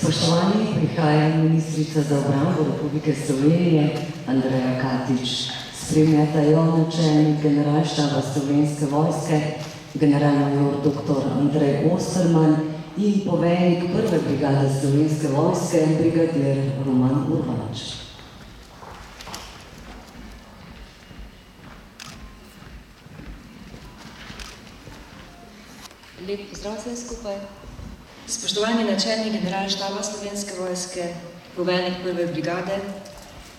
Spoštovani, prihaja ministrica za obrambo Republike Slovenije Andreja Katič. Spremljata jo načelnik generalštaba Slovenske vojske, generalmajor dr. Andrej Osterman in poveljnik prve brigade Slovenske vojske, brigadir Roman Urvač. Lep pozdrav vsem skupaj. Spoštovani načelnik generalštaba Slovenske vojske, poveljnik prve brigade,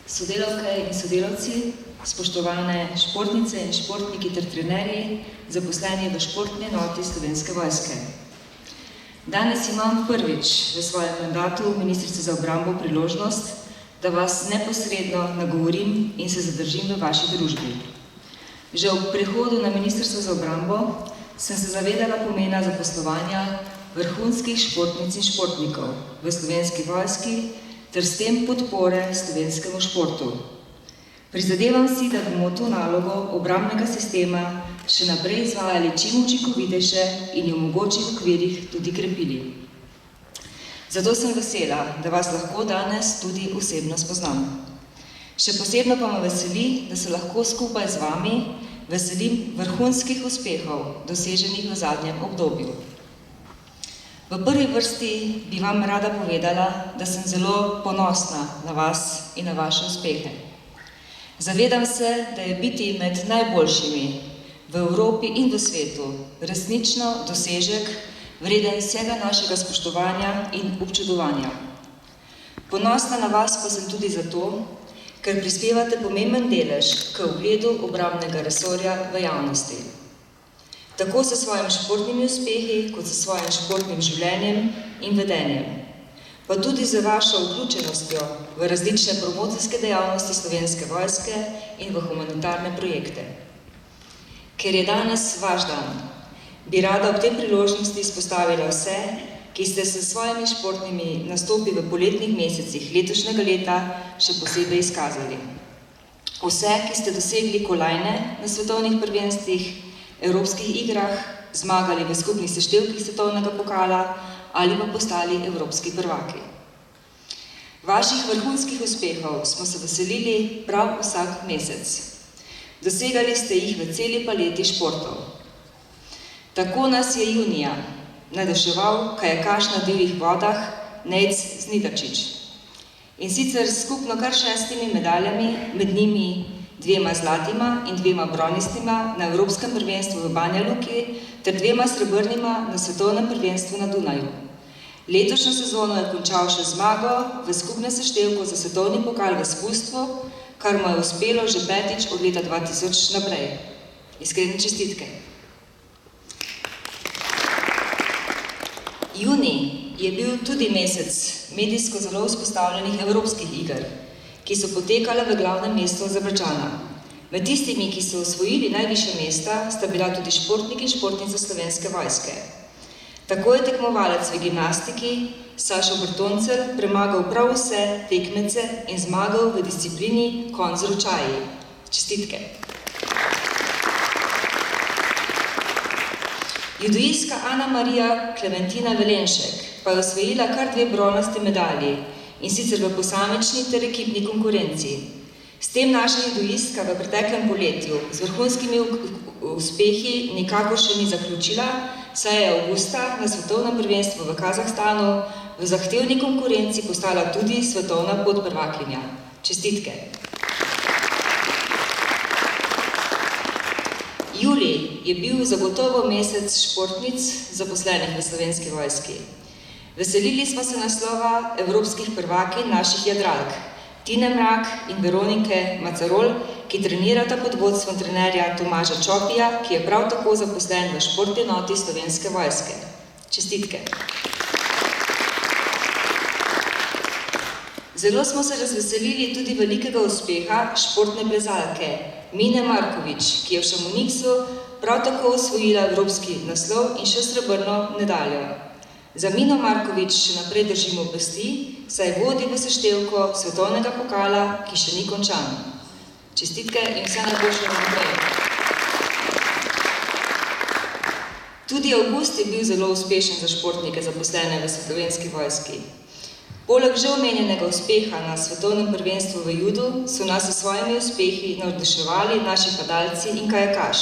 sodelavke in sodelavci, spoštovane športnice in športniki ter trenerji, zaposleni v športni enoti Slovenske vojske. Danes imam prvič v svojem mandatu ministrice za obrambo priložnost, da vas neposredno nagovorim in se zadržim v vaši družbi. Že ob prihodu na ministrstvo za obrambo sem se zavedala pomena zaposlovanja vrhunskih športnic in športnikov v Slovenski vojski ter s tem podpore slovenskemu športu. Prizadevam si, da bomo to nalogo obrambnega sistema še naprej izvajali čim učinkovitejše in jo v mogočih okvirih tudi krepili. Zato sem vesela, da vas lahko danes tudi osebno spoznam. Še posebno pa me veseli, da se lahko skupaj z vami veselim vrhunskih uspehov, doseženih v zadnjem obdobju. V prvi vrsti bi vam rada povedala, da sem zelo ponosna na vas in na vaše uspehe. Zavedam se, da je biti med najboljšimi v Evropi in v svetu resnično dosežek, vreden vsega našega spoštovanja in občudovanja. Ponosna na vas pa sem tudi zato, ker prispevate pomemben delež k ugledu obrambnega resorja v javnosti. Tako s svojimi športnimi uspehi, kot s svojim športnim življenjem in vedenjem, pa tudi z vašo vključenostjo v različne promocijske dejavnosti Slovenske vojske in v humanitarne projekte. Ker je danes vaš dan, bi rada ob tej priložnosti izpostavila vse, ki ste se s svojimi športnimi nastopi v poletnih mesecih letošnjega leta še posebej izkazali. Vse, ki ste dosegli kolajne na svetovnih prvenstvih, evropskih igrah, zmagali v skupnih seštevkih svetovnega pokala ali pa postali evropski prvaki. Vaših vrhunskih uspehov smo se veselili prav vsak mesec. Dosegali ste jih v celi paleti športov. Tako nas je junija navduševal kajakaš na divjih vodah Nejc Žnidarčič. In sicer skupno kar 6 medaljami, med njimi 2 zlatima in 2 bronastima na Evropskem prvenstvu v Banja Luki ter 2 srebrnima na svetovnem prvenstvu na Dunaju. Letošnjo sezono je končal še zmago v skupnem seštevku za svetovni pokal v spustvu, kar mu je uspelo že 5. od leta 2000 naprej. Iskrene čestitke. Junij je bil tudi mesec medijsko zelo vzpostavljenih evropskih iger, ki so potekale v glavnem mestu Azerbajdžana. Med tistimi, ki so osvojili najvišja mesta, sta bila tudi športniki in športnice Slovenske vojske. Tako je tekmovalec v gimnastiki Sašo Bertoncelj premagal prav vse tekmece in zmagal v disciplini konj z ročaji. Čestitke. Judoistka Ana Marija Klementina Velenšek pa je osvojila kar 2 bronasti medalji, in sicer v posamični ter ekipni konkurenci. S tem naša judoistka v preteklem poletju z vrhunskimi uspehi nikakor še ni zaključila, saj je avgusta na svetovnem prvenstvu v Kazahstanu v zahtevni konkurenci postala tudi svetovna podprvakinja. Čestitke. Julij je bil zagotovo mesec športnic zaposlenih v Slovenski vojski. Veselili smo se naslova evropskih prvakinj naših jadralk, Tine Mrak in Veronike Macarol, ki trenirata pod vodstvom trenerja Tomaža Čopija, ki je prav tako zaposlen v športni enoti Slovenske vojske. Čestitke. Zelo smo se razveselili tudi velikega uspeha športne plezalke Mine Markovič, ki je v Šamoniksu prav tako osvojila evropski naslov in še srebrno medaljo. Za Mino Markovič še naprej držimo pesti, saj vodi v seštevko svetovnega pokala, ki še ni končan. Čestitke in vse najboljše naprej. Tudi avgust je bil zelo uspešen za športnike zaposlene v Slovenski vojski. Poleg že omenjenega uspeha na svetovnem prvenstvu v judu so nas s svojimi uspehi navduševali naši padalci in kajakaš.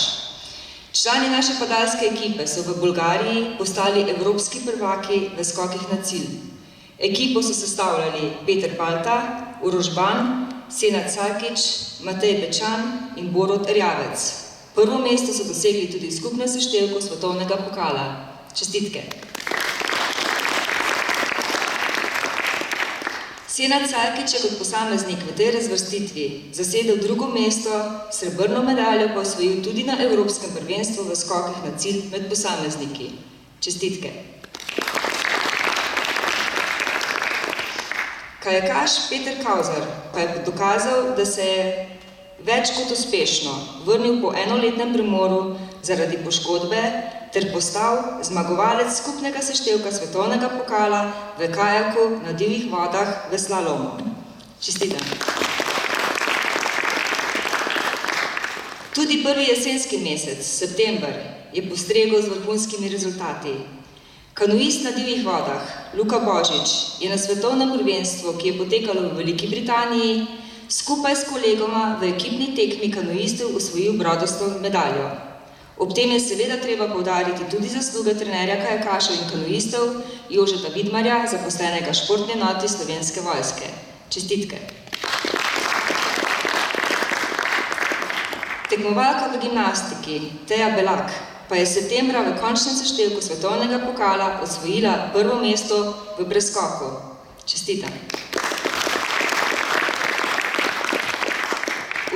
Člani naše padalske ekipe so v Bolgariji postali evropski prvaki v skokih na cilj. Ekipo so sestavljali Peter Palta, Uroš Ban, Senad Salkič, Matej Pečan in Borut Erjavec. Prvo mesto so dosegli tudi v skupnem seštevku svetovnega pokala. Čestitke! Senad Salkič je kot posameznik v tej razvrstitvi zasedel drugo mesto, srebrno medaljo pa osvojil tudi na Evropskem prvenstvu v skokih na cilj med posamezniki. Čestitke! Kajakaš Peter Kauzar pa je dokazal, da se je več kot uspešno vrnil po enoletnem premoru zaradi poškodbe ter postal zmagovalec skupnega seštevka svetovnega pokala v kajaku na divjih vodah v slalomu. Čestitam! Tudi prvi jesenski mesec, september, je postregel z vrhunskimi rezultati. Kanuist na divjih vodah, Luka Božič, je na svetovnem prvenstvu, ki je potekalo v Veliki Britaniji, skupaj s kolegoma v ekipni tekmi kanuistov osvojil brodasto medaljo. Ob tem je seveda treba poudariti tudi zasluge trenerja kajakašev in kanuistov Jožeta Vidmarja, zaposlenega v športni enoti Slovenske vojske. Čestitke! Tekmovalka v gimnastiki Teja Belak pa je septembra v končnem seštevku svetovnega pokala osvojila prvo mesto v preskoku. Čestitam!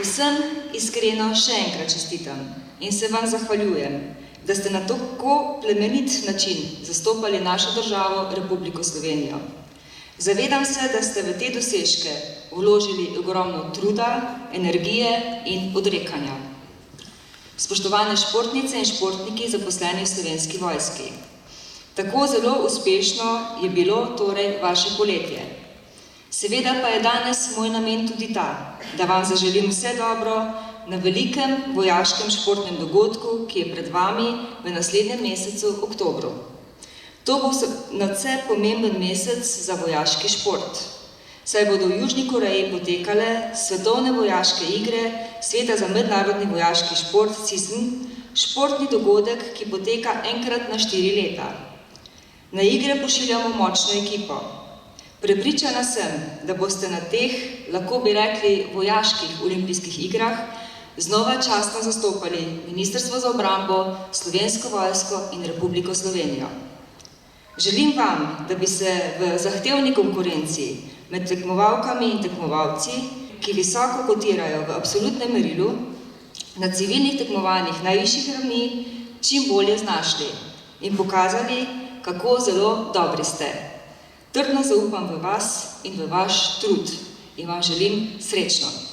Vsem iskreno še enkrat čestitam in se vam zahvaljujem, da ste na tako plemenit način zastopali našo državo, Republiko Slovenijo. Zavedam se, da ste v te dosežke vložili ogromno truda, energije in odrekanja. Spoštovane športnice in športniki, zaposleni v Slovenski vojski. Tako zelo uspešno je bilo torej vaše poletje. Seveda pa je danes moj namen tudi ta, da vam zaželim vse dobro na velikem vojaškem športnem dogodku, ki je pred vami v naslednjem mesecu, oktobru. To bo nadvse pomemben mesec za vojaški šport, saj bodo v Južni Koreji potekale svetovne vojaške igre Sveta za mednarodni vojaški šport CISN, športni dogodek, ki poteka enkrat na 4 leta. Na igre pošiljamo močno ekipo. Prepričana sem, da boste na teh, lahko bi rekli, vojaških olimpijskih igrah znova častno zastopali Ministrstvo za obrambo, Slovensko vojsko in Republiko Slovenijo. Želim vam, da bi se v zahtevni konkurenci med tekmovalkami in tekmovalci, ki visoko kotirajo v absolutnem merilu, na civilnih tekmovanjih najvišjih ravni, čim bolje znašli in pokazali, kako zelo dobri ste. Trdno zaupam v vas in v vaš trud in vam želim srečno.